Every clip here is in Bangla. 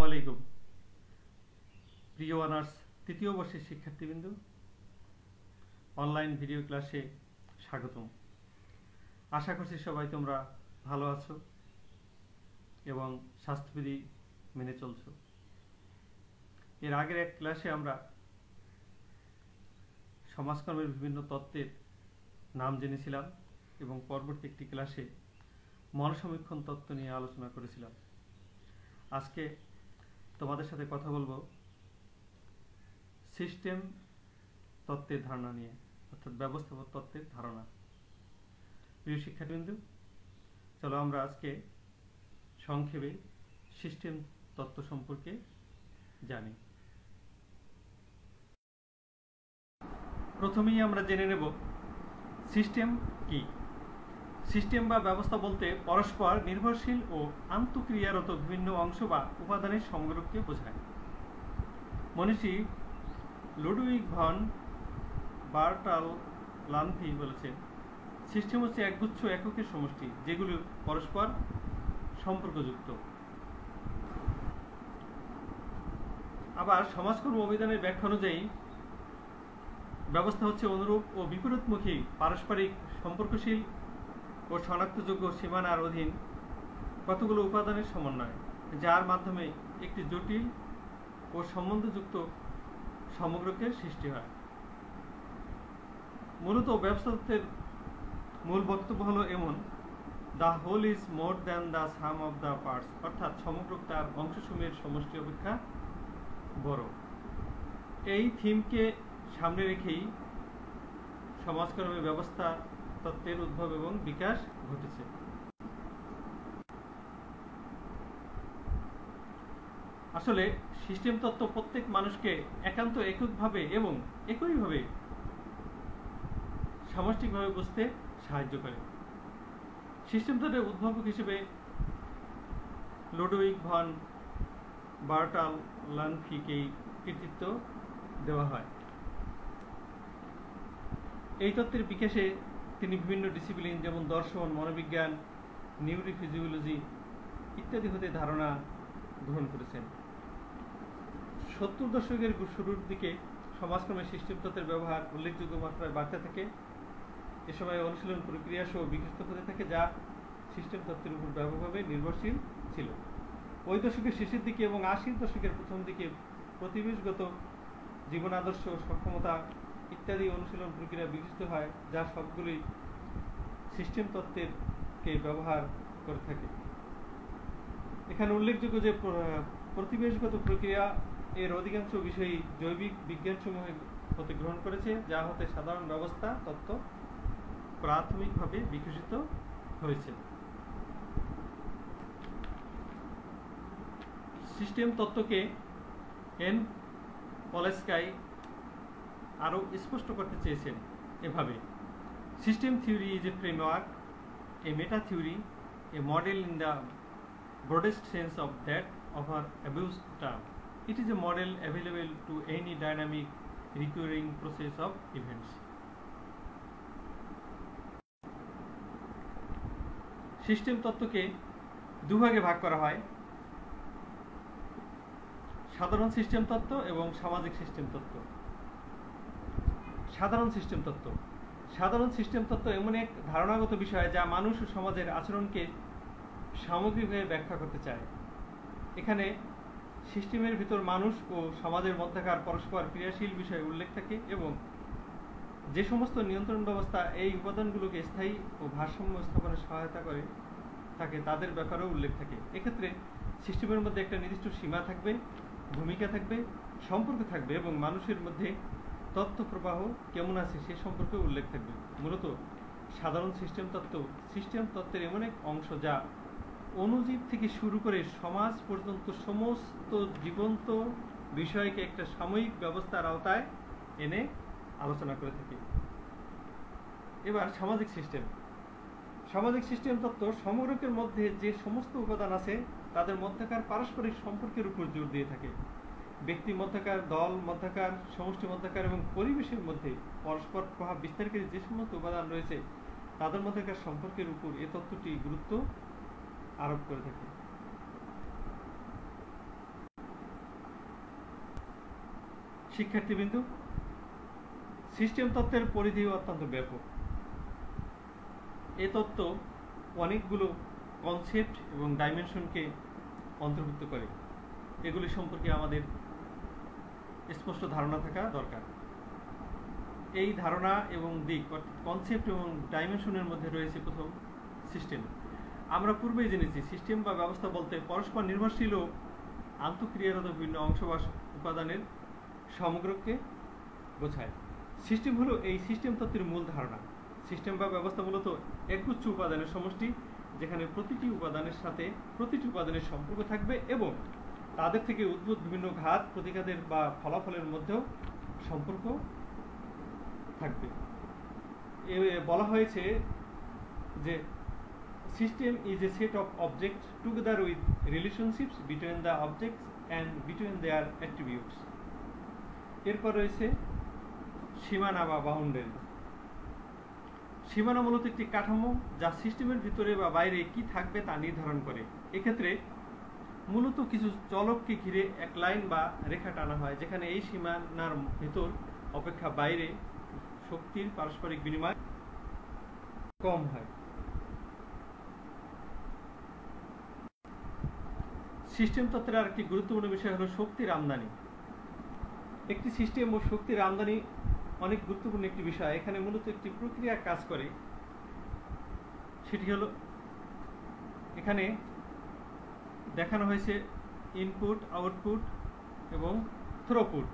আসসালামু আলাইকুম প্রিয় অনার্স তৃতীয় বর্ষের শিক্ষার্থীবৃন্দ, অনলাইন ভিডিও ক্লাসে স্বাগতম। আশা করছি সবাই তোমরা ভালো আছো এবং স্বাস্থ্যবিধি মেনে চলছো। এর আগের এক ক্লাসে আমরা সমাজকর্মের বিভিন্ন তত্ত্বের নাম জেনেছিলাম এবং পরবর্তী একটি ক্লাসে মনসমীক্ষণ তত্ত্ব নিয়ে আলোচনা করেছিলাম। আজকে তোমাদের সাথে কথা বলবো সিস্টেম তত্ত্বের ধারণা নিয়ে, অর্থাৎ ব্যবস্থাপক তত্ত্বের ধারণা। প্রিয় শিক্ষার্থীবৃন্দ, চলো আমরা আজকে সংক্ষেপে সিস্টেম তত্ত্ব সম্পর্কে জানি। প্রথমেই আমরা জেনে নেব সিস্টেম কি। সিস্টেম বা ব্যবস্থা বলতে পরস্পর নির্ভরশীল ও আন্তঃক্রিয়ারত বিভিন্ন অংশ বা উপাদানের সমগ্রকে বোঝায়। মনীষী লুডউইগ ভন বার্টাললানথি বলেছেন, সিস্টেম হচ্ছে একগুচ্ছ এককের সমষ্টি যেগুলো পরস্পর সম্পর্কযুক্ত। আবার সমাজকর্ম অভিধানের ব্যাখ্যা অনুযায়ী ব্যবস্থা হচ্ছে অনুরূপ ও বিপরীতমুখী পারস্পরিক সম্পর্কশীল ও শনাক্তযোগ্য সীমানার অধীন কতগুলো উপাদানের সমন্বয়, যার মাধ্যমে একটি জটিল ও সম্বন্ধযুক্ত সমগ্রকে সৃষ্টি হয়। মূলত ব্যবস্থাতত্ত্বের মূল বক্তব্য হলো এমন: the whole is more than the sum of the parts, অর্থাৎ সমগ্র তার অংশসমূহের সমষ্টি অপেক্ষা বড়। এই থিমকে সামনে রেখেই সমাজকর্মের ব্যবস্থা তত্ত্বের উদ্ভব এবং বিকাশ ঘটেছে। আসলে সিস্টেম তত্ত্ব প্রত্যেক মানুষকে একান্ত এককভাবে এবং একইভাবে সামষ্টিকভাবে বুঝতে সাহায্য করে। সিস্টেম তত্ত্বের উদ্ভাবক হিসেবে লুডউইগ ভন বার্টাললানথিকেই কৃতিত্ব দেওয়া হয়। এই তত্ত্বের বিকাশে তিনি বিভিন্ন ডিসিপ্লিন যেমন দর্শন, মনোবিজ্ঞান, নিউরোফিজিওলজি ইত্যাদি হতে ধারণা গ্রহণ করেছেন। 70 দশকের শুরুর দিকে সমাজকর্মে সিস্টেম তত্ত্বের ব্যবহার উল্লেখযোগ্য মাত্রায় বাড়তে থাকে। এ সময় অনুশীলন প্রক্রিয়া সহ বিকশিত হতে থাকে, যা সিস্টেম তত্ত্বের উপর ব্যাপকভাবে নির্ভরশীল ছিল। ওই দশকের শেষের দিকে এবং 80 দশকের প্রথম দিকে পরিবেশগত জীবন আদর্শ, সক্ষমতা ইত্যাদি অনুশীলন প্রক্রিয়া বিকশিত হয়, যা সবগুলোই সিস্টেম তত্ত্বেরকে ব্যবহার করে থাকে। এখানে উল্লেখযোগ্য যে প্রতিবেশগত প্রক্রিয়া এর অধিকাংশ বিষয়ই জৈবিক বিজ্ঞানসমূহ হতে গ্রহণ করেছে, যা হতে সাধারণ ব্যবস্থা তত্ত্ব প্রাথমিকভাবে বিকশিত হয়েছে। সিস্টেম তত্ত্বকে এন পলেস্কাই আরও স্পষ্ট করতে চেয়েছেন এভাবে: system theory is a framework, A meta theory, A model in the broadest sense of that of our abused term. It is a model available to any dynamic recurring process of events. System তত্ত্বকে দুভাগে ভাগ করা হয়: সাধারণ সিস্টেম তত্ত্ব এবং সামাজিক সিস্টেম তত্ত্ব। সাধারণ সিস্টেম তত্ত্ব এমন এক ধারণাগত বিষয় যা মানুষ ও সমাজের আচরণকে সামগ্রিকভাবে ব্যাখ্যা করতে চায়। এখানে সিস্টেমের ভিতর মানুষ ও সমাজের মধ্যকার পরস্পর ক্রিয়াশীল বিষয় উল্লেখ থাকে এবং যে সমস্ত নিয়ন্ত্রণ ব্যবস্থা এই উপাদানগুলোকে স্থায়ী ও ভারসাম্য স্থাপনে সহায়তা করে থাকে তাদের ব্যাপারেও উল্লেখ থাকে। এক্ষেত্রে সিস্টেমের মধ্যে একটা নির্দিষ্ট সীমা থাকবে, ভূমিকা থাকবে, সম্পর্ক থাকবে এবং মানুষের মধ্যে তথ্য প্রবাহ কেমন আছে সে সম্পর্কে উল্লেখ থাকবে। মূলত সাধারণ সিস্টেম তত্ত্বের এমন এক অংশ যা অণুজীব থেকে শুরু করে সমাজ পর্যন্ত সমস্ত জীবন্ত বিষয়কে একটা সাময়িক ব্যবস্থার আওতায় এনে আলোচনা করে থাকে। এবার সামাজিক সিস্টেম তত্ত্ব সমগ্রকের মধ্যে যে সমস্ত উপাদান আছে তাদের মধ্যকার পারস্পরিক সম্পর্কের উপর জোর দিয়ে থাকে। ব্যক্তি মধ্যকার, দল মধ্যকার, সমষ্টি মধ্যকার এবং পরিবেশের মধ্যে পরস্পর প্রভাব বিস্তারকারী যে সমস্ত উপাদান রয়েছে তাদের মধ্যকার সম্পর্কের উপর এ তত্ত্বটি গুরুত্ব আরোপ করে থাকে। শিক্ষার্থীবৃন্দ, সিস্টেম তত্ত্বের পরিধি অত্যন্ত ব্যাপক। এ তত্ত্ব অনেকগুলো কনসেপ্ট এবং ডাইমেনশনকে অন্তর্ভুক্ত করে। এগুলি সম্পর্কে আমাদের স্পষ্ট ধারণা থাকা দরকার। এই ধারণা এবং দিক অর্থাৎ কনসেপ্ট এবং ডাইমেনশনের মধ্যে রয়েছে প্রথম সিস্টেম। আমরা পূর্বেই জেনেছি সিস্টেম বা ব্যবস্থা বলতে পরস্পর নির্ভরশীল ও আন্তঃক্রিয়ারত বিভিন্ন অংশ বা উপাদানের সমগ্রকে বোঝায়। সিস্টেম হলো এই সিস্টেম তত্ত্বের মূল ধারণা। সিস্টেম বা ব্যবস্থা মূলত একগুচ্ছ উপাদানের সমষ্টি, যেখানে প্রতিটি উপাদানের সাথে প্রতিটি উপাদানের সম্পর্ক থাকবে এবং তাদের থেকে উদ্ভূত বিভিন্ন ঘাত প্রতিঘাতের বা ফলাফলের মধ্যেও সম্পর্ক থাকবে। বলা হয়েছে যে system is a set of objects together with relationships between the objects and between there attributes. এরপর রয়েছে সীমানা বা বাউন্ডারি। সীমানা মূলত একটি কাঠামো যা সিস্টেমের ভিতরে বা বাইরে কি থাকবে তা নির্ধারণ করে। এক্ষেত্রে মূলত কিছু চলককে ঘিরে এক লাইন বা রেখা টানা হয়, যেখানে এই সীমানার ভিতর অপেক্ষা বাইরে শক্তির পারস্পরিক বিনিময় কম হয়। সিস্টেম তত্ত্বের আরেকটি গুরুত্বপূর্ণ বিষয় হলো শক্তির আমদানি। একটি সিস্টেম ও শক্তির আমদানি অনেক গুরুত্বপূর্ণ একটি বিষয়। এখানে মূলত একটি প্রক্রিয়া কাজ করে, সেটি হলো এখানে দেখানো হয়েছে ইনপুট, আউটপুট এবং থ্রুপুট।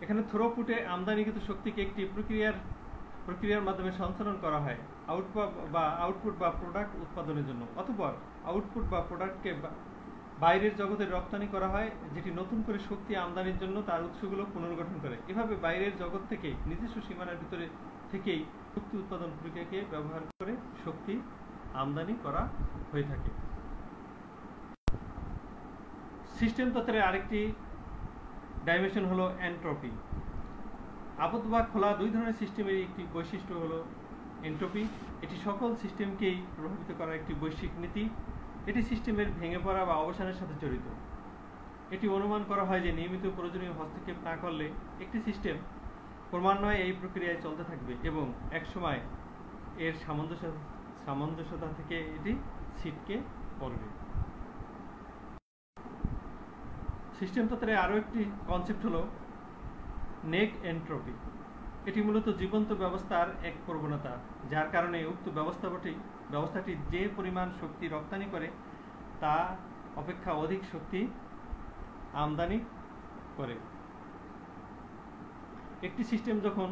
এখানে থ্রুপুটে আমদানিকৃত শক্তিকে একটি প্রক্রিয়ার মাধ্যমে সঞ্চালন করা হয় আউটপুট বা প্রোডাক্ট উৎপাদনের জন্য, অথবা আউটপুট বা প্রোডাক্টকে বাইরের জগতে রপ্তানি করা হয়, যেটি নতুন করে শক্তি আমদানির জন্য তার উৎসগুলো পুনর্গঠন করে। এভাবে বাইরের জগৎ থেকে নিজস্ব সীমানার ভিতরে থেকেই শক্তি উৎপাদন প্রক্রিয়াকে ব্যবহার করে শক্তি আমদানি করা হয়ে থাকে। সিস্টেম তত্ত্বের আরেকটি ডাইমেনশন হলো এনট্রপি। আবদ্ধ বা খোলা দুই ধরনের সিস্টেমের একটি বৈশিষ্ট্য হলো এনট্রপি। এটি সকল সিস্টেমকেই প্রভাবিত করার একটি বৈশ্বিক নীতি। এটি সিস্টেমের ভেঙে পড়া বা অবসানের সাথে জড়িত। এটি অনুমান করা হয় যে নিয়মিত প্রয়োজনীয় হস্তক্ষেপ না করলে একটি সিস্টেম ক্রমান্বয়ে এই প্রক্রিয়ায় চলতে থাকবে এবং একসময় এর সামঞ্জস্যতা থেকে এটি ছিটকে পড়বে। সিস্টেম তত্ত্বের আরও একটি কনসেপ্ট হলো নেক এনট্রপি। এটি মূলত জীবন্ত ব্যবস্থার এক প্রবণতা, যার কারণে উক্ত ব্যবস্থাটি যে পরিমাণ শক্তি রপ্তানি করে তা অপেক্ষা অধিক শক্তি আমদানি করে। একটি সিস্টেম যখন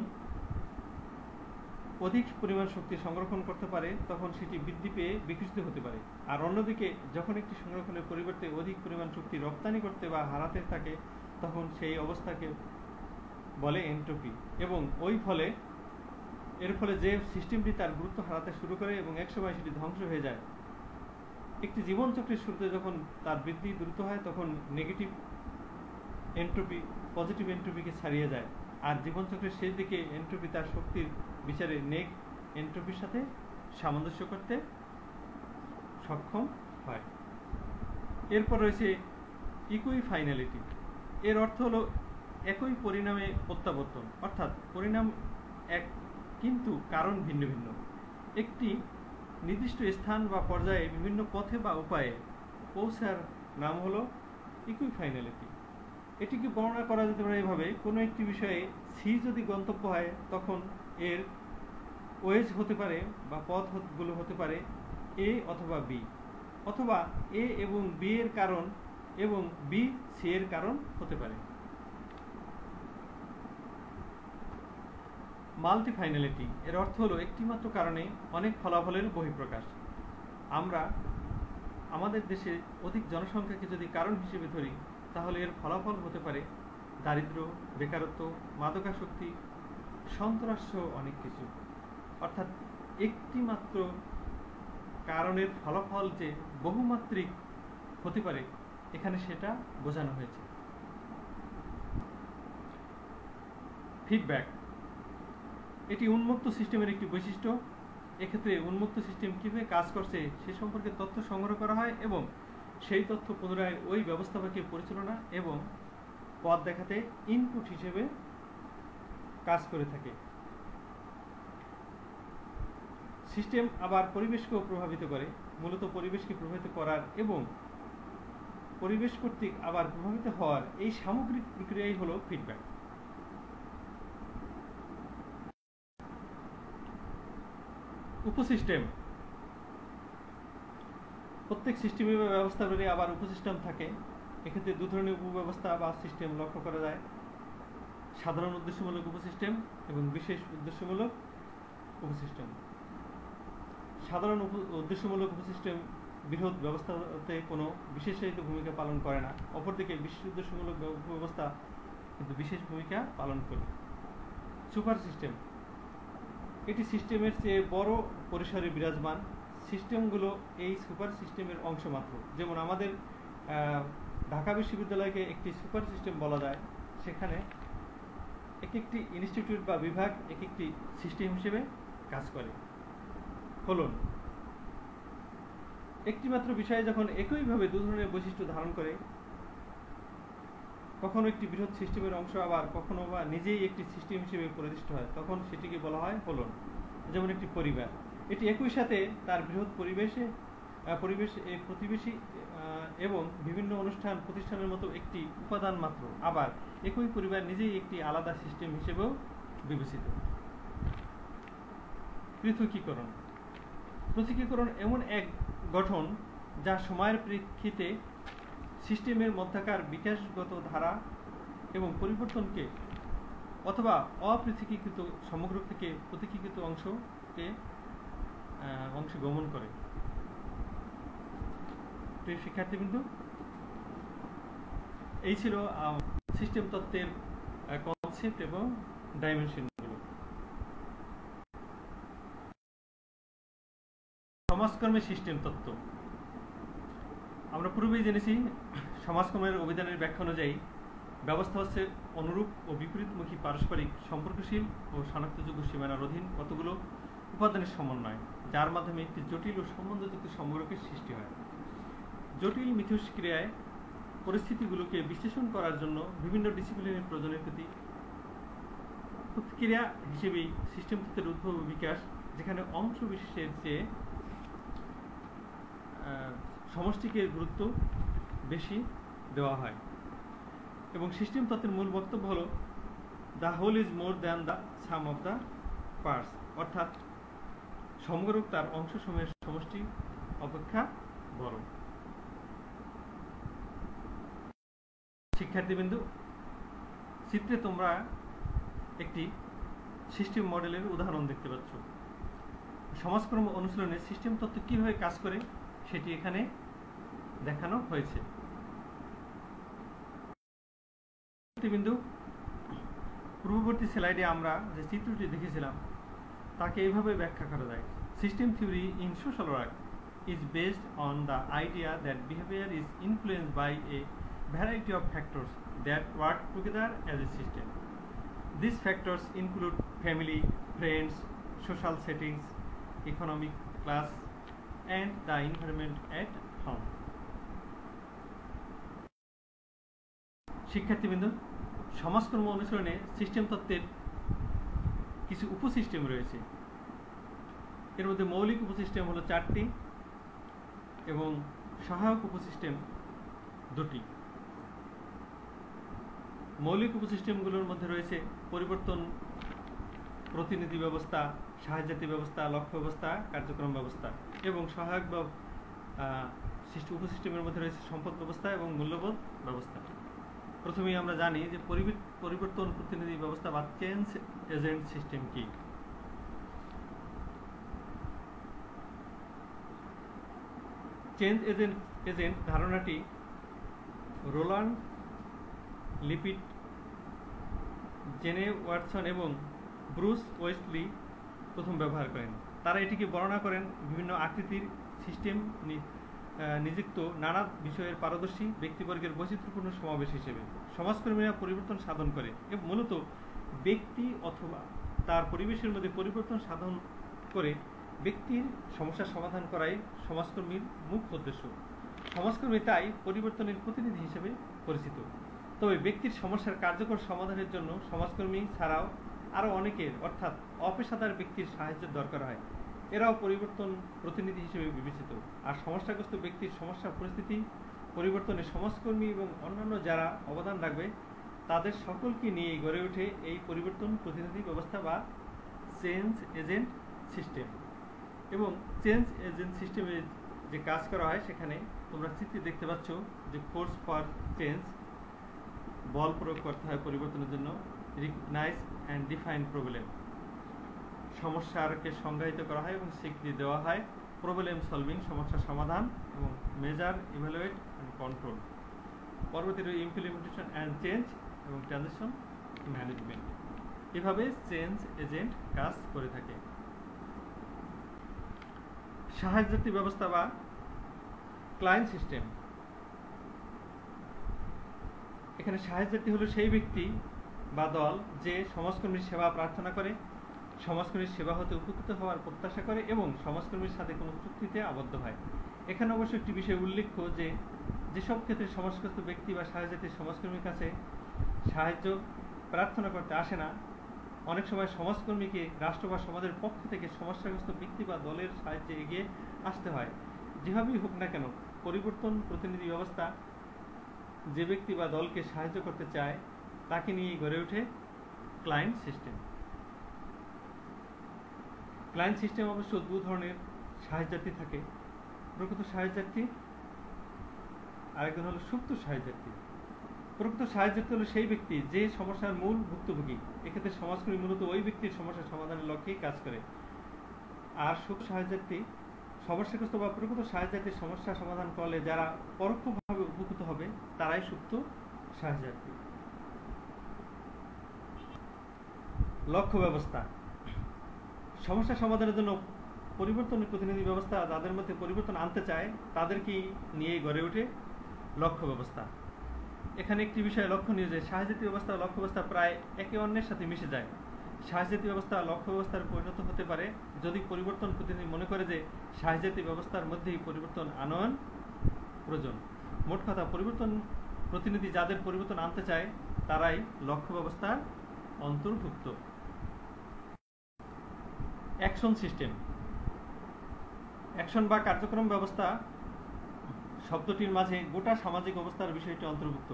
অধিক পরিমাণ শক্তি সংরক্ষণ করতে পারে তখন সেটি বৃদ্ধি পেয়ে বিকশিত হতে পারে, আর অন্যদিকে যখন একটি সংরক্ষণের পরিবর্তে অধিক পরিমাণ শক্তি রপ্তানি করতে বা হারাতে থাকে তখন সেই অবস্থাকে বলে এনট্রপি। এবং এর ফলে যে সিস্টেমটি তার গুরুত্ব হারাতে শুরু করে এবং একসময় সেটি ধ্বংস হয়ে যায়। একটি জীবন চক্রের শুরুতে যখন তার বৃদ্ধি দ্রুত হয় তখন নেগেটিভ এনট্রপি পজিটিভ এনট্রপিকে ছাড়িয়ে যায়, আর জীবন চক্রের শেষ দিকে এনট্রপি তার শক্তির বিচারে নেক এনট্রপির সাথে সামঞ্জস্য করতে সক্ষম হয়। এরপর রয়েছে ইকুইফাইনালিটি। এর অর্থ হলো একই পরিণামে প্রত্যাবর্তন, অর্থাৎ পরিণাম এক কিন্তু কারণ ভিন্ন ভিন্ন। একটি নির্দিষ্ট স্থান বা পর্যায়ে বিভিন্ন পথে বা উপায়ে পৌঁছার নাম হলো ইকুইফাইনালিটি। এটিকে বর্ণনা করা যেতে পারে এভাবে: কোনো একটি বিষয়ে সি যদি গন্তব্য হয় তখন এর ওয়েজ হতে পারে বা পথগুলো হতে পারে এ অথবা বি, অথবা এ এবং বি এর কারণ এবং বি সি এর কারণ হতে পারে। মাল্টিফাইনালিটি এর অর্থ হলো একটিমাত্র কারণে অনেক ফলাফলের বহিঃপ্রকাশ। আমরা আমাদের দেশে অধিক জনসংখ্যাকে যদি কারণ হিসেবে ধরি তাহলে এর ফলাফল হতে পারে দারিদ্র্য, বেকারত্ব, মাদকাসক্তি, সন্ত্রাস অনেক কিছু। অর্থাৎ একটিমাত্র কারণের ফলাফল যে বহুমাত্রিক হতে পারে এখানে সেটা বোঝানো হয়েছে। ফিডব্যাক এটি উন্মুক্ত সিস্টেমের একটি বৈশিষ্ট্য। এক্ষেত্রে উন্মুক্ত সিস্টেম কীভাবে কাজ করছে সে সম্পর্কে তথ্য সংগ্রহ করা হয় এবং সেই তথ্য পুনরায় ওই ব্যবস্থাপকে পরিচালনা এবং পথ দেখাতে ইনপুট হিসেবে কাজ করে থাকে। সিস্টেম আবার পরিবেশকেও প্রভাবিত করে। মূলত পরিবেশকে প্রভাবিত করার এবং পরিবেশ কর্তৃক আবার প্রভাবিত হওয়ার এই সামগ্রিক প্রক্রিয়াই হলো ফিডব্যাক। উপসিস্টেম। প্রত্যেক সিস্টেমে বা ব্যবস্থাগুলি আবার উপসিস্টেম থাকে। এক্ষেত্রে দু ধরনের উপব্যবস্থা বা সিস্টেম লক্ষ্য করা যায়: সাধারণ উদ্দেশ্যমূলক উপসিস্টেম এবং বিশেষ উদ্দেশ্যমূলক উপসিস্টেম। সাধারণ উদ্দেশ্যমূলক উপসিস্টেম বৃহৎ ব্যবস্থাতে কোনো বিশেষায়িত ভূমিকা পালন করে না। অপরদিকে বিশেষ উদ্দেশ্যমূলক ব্যবস্থা কিন্তু বিশেষ ভূমিকা পালন করে। সুপার সিস্টেম, এটি সিস্টেমের চেয়ে বড় পরিসরে বিরাজমান। সিস্টেমগুলো এই সুপার সিস্টেমের অংশ মাত্র। যেমন আমাদের ঢাকা বিশ্ববিদ্যালয়কে একটি সুপার সিস্টেম বলা যায়। সেখানে এক একটি ইনস্টিটিউট বা বিভাগ এক একটি সিস্টেম হিসেবে কাজ করে। ফলন, একটি মাত্র বিষয়ে যখন একইভাবে দু ধরনের বৈশিষ্ট্য ধারণ করে, কখনো একটি বৃহৎ সিস্টেমের অংশ আবার কখনো বা নিজেই একটি সিস্টেম হিসেবে প্রতিষ্ঠিত হয়, তখন সেটিকে বলা হয় ফলন। যেমন একটি পরিবার, এটি একই সাথে তার বৃহৎ প্রতিবেশী এবং বিভিন্ন অনুষ্ঠান প্রতিষ্ঠানের মতো একটি উপাদান মাত্র, আবার একই পরিবার নিজেই একটি আলাদা সিস্টেম হিসেবেও বিবেচিত। পৃথকীকরণ। পৃথকীকরণ এমন এক গঠন যা সময়ের প্রেক্ষিতে সিস্টেমের মধ্যকার বিকাশগত ধারা এবং পরিবর্তনকে অথবা অপৃথকীকৃত সমগ্র থেকে পৃথকীকৃত অংশে গমন করে। প্রিয় শিক্ষার্থীবৃন্দ, এই ছিল সিস্টেম তত্ত্বের কনসেপ্ট এবং ডাইমেনশনগুলো। সমাজকর্মে সিস্টেম তত্ত্ব। আমরা পূর্বেই জেনেছি সমাজকর্মের অভিধানের ব্যাখ্যা অনুযায়ী ব্যবস্থা হচ্ছে অনুরূপ ও বিপরীতমুখী পারস্পরিক সম্পর্কশীল ও শনাক্তযোগ্য সীমানার অধীন কতগুলো উপাদানের সমন্বয়, যার মাধ্যমে একটি জটিল ও সম্বন্ধযুক্ত সম্পর্কের সৃষ্টি হয়। জটিল মিথস্ক্রিয়ায় পরিস্থিতিগুলোকে বিশ্লেষণ করার জন্য বিভিন্ন ডিসিপ্লিনের প্রয়োজনের প্রতিক্রিয়া হিসেবেই সিস্টেম তত্ত্বের উদ্ভব ও বিকাশ, যেখানে অংশ বিশেষের চেয়ে সমষ্টিকে গুরুত্ব বেশি দেওয়া হয়। এবং সিস্টেম তত্ত্বের মূল বক্তব্য হল the whole is more than the sum of the parts, অর্থাৎ সমগ্রক তার অংশসমূহের সমষ্টি অপেক্ষা বড়। শিক্ষার্থীবৃন্দ, চিত্রে তোমরা একটি সিস্টেম মডেলের উদাহরণ দেখতে পাচ্ছ। সমাজকর্ম অনুশীলনে সিস্টেম তত্ত্ব কিভাবে কাজ করে সেটি এখানে দেখানো হয়েছে। বিন্দু, পূর্ববর্তী স্লাইডে আমরা যে চিত্রটি দেখেছিলাম তাকে এইভাবে ব্যাখ্যা করা যায়: system theory in social work is based on the idea that behavior is influenced by a variety of factors that work together as a system. These factors include family, friends, social settings, economic class, and the environment at home. শিক্ষার্থীবৃন্দ, সমাজকর্ম অনুশীলনে সিস্টেম তত্ত্বের কিছু উপসিস্টেম রয়েছে। এর মধ্যে মৌলিক উপসিস্টেম হলো 4টি এবং সহায়ক উপসিস্টেম 2টি। মৌলিক উপসিস্টেমগুলোর মধ্যে রয়েছে পরিবর্তন প্রতিনিধি ব্যবস্থা, সাহায্যার্থী ব্যবস্থা, লক্ষ্য ব্যবস্থা, কার্যক্রম ব্যবস্থা। এবং সহায়ক উপসিস্টেমের মধ্যে রয়েছে সম্পদ ব্যবস্থা এবং মূল্যবোধ ব্যবস্থা। প্রথমেই আমরা জানি যে পরিবর্তন প্রতিনিধি ব্যবস্থা বা চেঞ্জ এজেন্ট সিস্টেম কি। চেঞ্জ এজেন্ট ধারণাটি রোল্যান্ড লিপিড, জেনে ওয়াটসন এবং ব্রুস ওয়েস্টলি প্রথম ব্যবহার করেন। তারা এটিকে বর্ণনা করেন বিভিন্ন আকৃতির সিস্টেম নিযুক্ত নানা বিষয়ের পারদর্শী ব্যক্তিবর্গের বৈচিত্র্যপূর্ণ সমাবেশ হিসেবে। সমাজকর্মীরা পরিবর্তন সাধন করে এবং মূলত ব্যক্তি অথবা তার পরিবেশের মধ্যে পরিবর্তন সাধন করে ব্যক্তির সমস্যার সমাধান করাই সমাজকর্মীর মুখ্য উদ্দেশ্য। সমাজকর্মী তাই পরিবর্তনের প্রতিনিধি হিসেবে পরিচিত। তবে ব্যক্তির সমস্যার কার্যকর সমাধানের জন্য সমাজকর্মী ছাড়াও আরও অনেকের অর্থাৎ অপেশাদার ব্যক্তির সাহায্যের দরকার হয়। এরাও পরিবর্তন প্রতিনিধি হিসেবে বিবেচিত। আর সমস্যাগ্রস্ত ব্যক্তির সমস্যা পরিস্থিতি পরিবর্তনে সমাজকর্মী এবং অন্যান্য যারা অবদান রাখবে তাদের সকলকে নিয়ে গড়ে ওঠে এই পরিবর্তন প্রতিনিধি ব্যবস্থা বা চেঞ্জ এজেন্ট সিস্টেম। এবং চেঞ্জ এজেন্ট সিস্টেমে যে কাজ করা হয় সেখানে তোমরা চিত্রে দেখতে পাচ্ছ যে ফোর্স ফর চেঞ্জ, বল প্রয়োগ করতে হয় পরিবর্তনের জন্য, রিকগনাইজ অ্যান্ড ডিফাইন প্রবলেম, সমস্যাকে সংজ্ঞায়িত করা হয় এবং স্বীকৃতি দেওয়া হয়, প্রবলেম সলভিং সমস্যার সমাধান, এবং মেজার, ইভ্যালুয়েট অ্যান্ড কন্ট্রোল। পরবর্তীতে ইমপ্লিমেন্টেশন অ্যান্ড চেঞ্জ এবং ট্রানজিশন ম্যানেজমেন্ট। এভাবে চেঞ্জ এজেন্ট কাজ করে থাকে। সাহায্যার্থী ব্যবস্থা বা ক্লায়েন্ট সিস্টেম। এখানে সাহায্যার্থী হলো সেই ব্যক্তি বা দল যে সমাজকর্মীর সেবা প্রার্থনা করে, সমাজকর্মীর সেবা হতে উপকৃত হওয়ার প্রত্যাশা করে এবং সমাজকর্মীর সাথে কোনো চুক্তিতে আবদ্ধ হয়। এখানে অবশ্য একটি বিষয় উল্লেখ্য যে যেসব ক্ষেত্রে সমাজগ্রস্ত ব্যক্তি বা সাহায্যার্থী সমাজকর্মীর কাছে সাহায্য প্রার্থনা করতে আসে না, অনেক সময় সমাজকর্মীকে রাষ্ট্র বা সমাজের পক্ষ থেকে সমস্যাগ্রস্ত ব্যক্তি বা দলের সাহায্যে এগিয়ে আসতে হয়। যেভাবেই হোক না কেন, পরিবর্তন প্রতিনিধি ব্যবস্থা যে ব্যক্তি বা দলকে সাহায্য করতে চায় তাকে নিয়ে গড়ে ওঠে ক্লায়েন্ট সিস্টেম। ক্লায়েন্ট সিস্টেম অবশ্য দু ধরনের সাহায্যার্থী থাকে, প্রকৃত সাহায্যার্থী, আরেকজন হলো সুপ্ত সাহায্যার্থী। প্রকৃত সাহায্যার্থী হলো সেই ব্যক্তি যে সমস্যার মূল ভুক্তভোগী। এক্ষেত্রে সমাজকর্মী মূলত ওই ব্যক্তির সমস্যা সমাধানের লক্ষ্যেই কাজ করে। আর সুপ্ত সাহায্যার্থী সমস্যাগ্রস্ত বা প্রকৃত সাহায্যার্থীর সমস্যা সমাধান করলে যারা পরোক্ষভাবে উপকৃত হবে তারাই সুপ্ত সাহায্যার্থী। লক্ষ্য ব্যবস্থা। সমস্যা সমাধানের জন্য পরিবর্তনের প্রতিনিধি ব্যবস্থা যাদের মধ্যে পরিবর্তন আনতে চায় তাদেরকেই নিয়ে গড়ে ওঠে লক্ষ্য ব্যবস্থা। এখানে একটি বিষয় লক্ষণীয় যে সাহায্যার্থী ব্যবস্থা ও লক্ষ্য ব্যবস্থা প্রায় একে অন্যের সাথে মিশে যায়। সাহায্যার্থী ব্যবস্থা লক্ষ্য ব্যবস্থার পরিণত হতে পারে যদি পরিবর্তন প্রতিনিধি মনে করে যে সাহায্যার্থী ব্যবস্থার মধ্যেই পরিবর্তন আনয়ন প্রয়োজন। মোট কথা, পরিবর্তন প্রতিনিধি যাদের পরিবর্তন আনতে চায় তারাই লক্ষ্য ব্যবস্থার অন্তর্ভুক্ত। Action system. অ্যাকশন বা কার্যক্রম ব্যবস্থা শব্দটির মাঝে গোটা সামাজিক অবস্থার বিষয়টি অন্তর্ভুক্ত।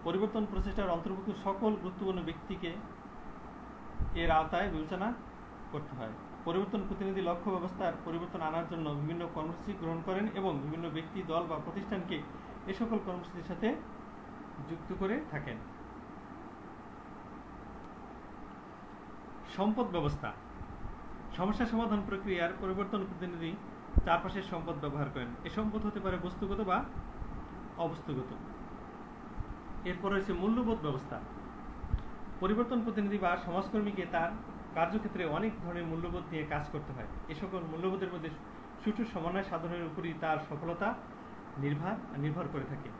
পরিবর্তন প্রচেষ্টার অন্তর্ভুক্ত সকল গুরুত্বপূর্ণ ব্যক্তিকে এর আওতায় বিবেচনা করতে হয়। পরিবর্তন প্রতিনিধি লক্ষ্য ব্যবস্থার পরিবর্তন আনার জন্য বিভিন্ন কর্মসূচি গ্রহণ করেন এবং বিভিন্ন ব্যক্তি, দল বা প্রতিষ্ঠানকে এ সকল কর্মসূচির সাথে যুক্ত করে থাকেন। সম্পদ ব্যবস্থা। সমস্যা সমাধান প্রক্রিয়ার পরিবর্তন প্রতিনিধি চারপাশের সম্পদ ব্যবহার করেন। এ সম্পদ হতে পারে বস্তুগত বা অবস্তুগত। এরপর রয়েছে মূল্যবোধ ব্যবস্থা। পরিবর্তন প্রতিনিধি বা সমাজকর্মীকে তার কার্যক্ষেত্রে অনেক ধরনের মূল্যবোধ নিয়ে কাজ করতে হয়। এ সকল মূল্যবোধের মধ্যে সুষ্ঠু সমন্বয় সাধনের উপরই তার সফলতা নির্ভর করে থাকে।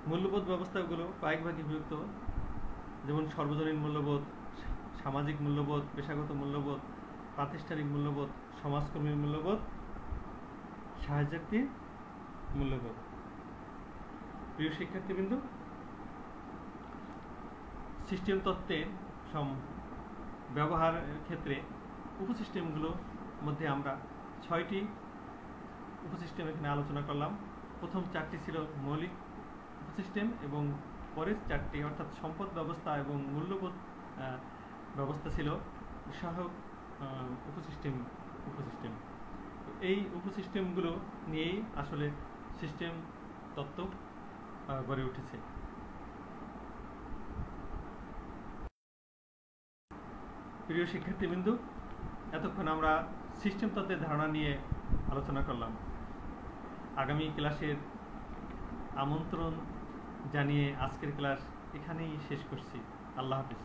মূল্যবোধ ব্যবস্থাগুলো কয়েক ভাগে বিভক্ত, যেমন সর্বজনীন মূল্যবোধ, সামাজিক মূল্যবোধ, পেশাগত মূল্যবোধ, প্রাতিষ্ঠানিক মূল্যবোধ, সমাজকর্মীর মূল্যবোধ, সাহায্যার্থীর মূল্যবোধ। প্রিয় শিক্ষার্থীবৃন্দ, সিস্টেম তত্ত্বের ব্যবহারের ক্ষেত্রে উপসিস্টেমগুলোর মধ্যে আমরা 6টি উপসিস্টেম এখানে আলোচনা করলাম। প্রথম 4টি ছিল মৌলিক উপসিস্টেম এবং পরের 4টি অর্থাৎ সম্পদ ব্যবস্থা এবং মূল্যবোধ ব্যবস্থা ছিল সহায়ক উপসিস্টেম। এই উপসিস্টেমগুলো নিয়েই আসলে সিস্টেম তত্ত্ব গড়ে উঠেছে। প্রিয় শিক্ষার্থীবৃন্দ, এতক্ষণ আমরা সিস্টেম তত্ত্বের ধারণা নিয়ে আলোচনা করলাম। আগামী ক্লাসের আমন্ত্রণ জানিয়ে আজকের ক্লাস এখানেই শেষ করছি। আল্লাহ হাফেজ।